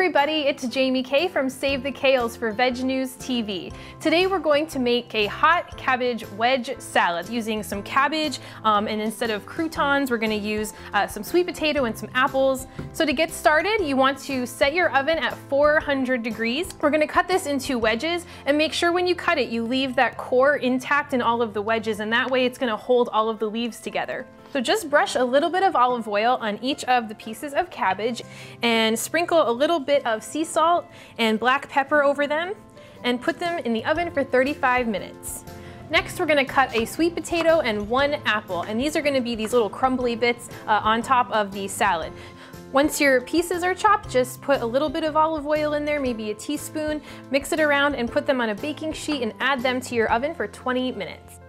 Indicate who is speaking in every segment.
Speaker 1: everybody, it's Jaime K from Save the Kales for VegNews TV. Today we're going to make a hot cabbage wedge salad using some cabbage, and instead of croutons we're going to use some sweet potato and some apples. So to get started, you want to set your oven at 400 degrees. We're going to cut this into wedges, and make sure when you cut it you leave that core intact in all of the wedges, and that way it's going to hold all of the leaves together. So just brush a little bit of olive oil on each of the pieces of cabbage and sprinkle a little bit of sea salt and black pepper over them and put them in the oven for 35 minutes. Next, we're going to cut a sweet potato and one apple, and these are going to be these little crumbly bits on top of the salad. Once your pieces are chopped, just put a little bit of olive oil in there, maybe a teaspoon, mix it around and put them on a baking sheet and add them to your oven for 20 minutes.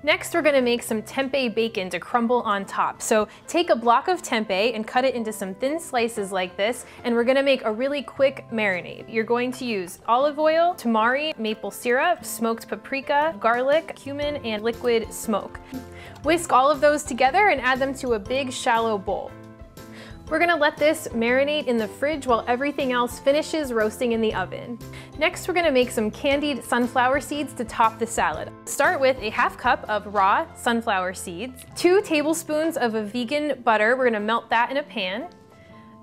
Speaker 1: Next, we're going to make some tempeh bacon to crumble on top. So take a block of tempeh and cut it into some thin slices like this, and we're going to make a really quick marinade. You're going to use olive oil, tamari, maple syrup, smoked paprika, garlic, cumin, and liquid smoke. Whisk all of those together and add them to a big shallow bowl. We're going to let this marinate in the fridge while everything else finishes roasting in the oven. Next, we're going to make some candied sunflower seeds to top the salad. Start with a half cup of raw sunflower seeds, 2 tablespoons of a vegan butter. We're going to melt that in a pan.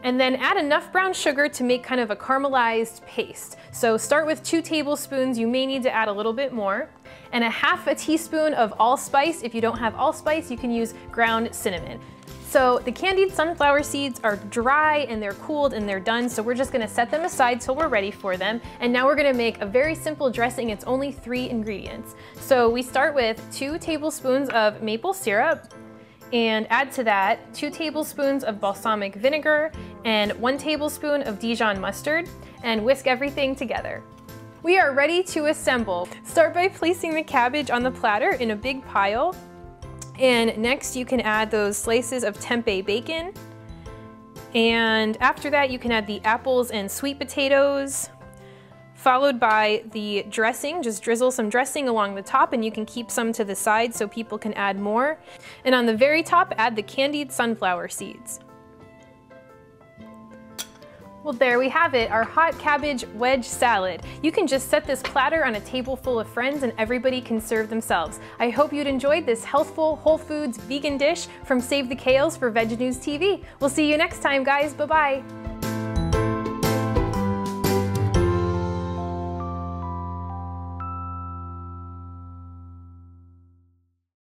Speaker 1: And then add enough brown sugar to make kind of a caramelized paste. So start with 2 tablespoons, you may need to add a little bit more. And a half a teaspoon of allspice. If you don't have allspice, you can use ground cinnamon. So the candied sunflower seeds are dry and they're cooled and they're done, so we're just gonna set them aside till we're ready for them. And now we're gonna make a very simple dressing. It's only 3 ingredients. So we start with 2 tablespoons of maple syrup, and add to that 2 tablespoons of balsamic vinegar and 1 tablespoon of Dijon mustard, and whisk everything together. We are ready to assemble. Start by placing the cabbage on the platter in a big pile. And next you can add those slices of tempeh bacon. And after that you can add the apples and sweet potatoes, followed by the dressing. Just drizzle some dressing along the top, and you can keep some to the side so people can add more. And on the very top, add the candied sunflower seeds. Well, there we have it, our hot cabbage wedge salad. You can just set this platter on a table full of friends and everybody can serve themselves. I hope you'd enjoyed this healthful, whole foods, vegan dish from Save the Kales for VegNews TV. We'll see you next time, guys. Bye-bye.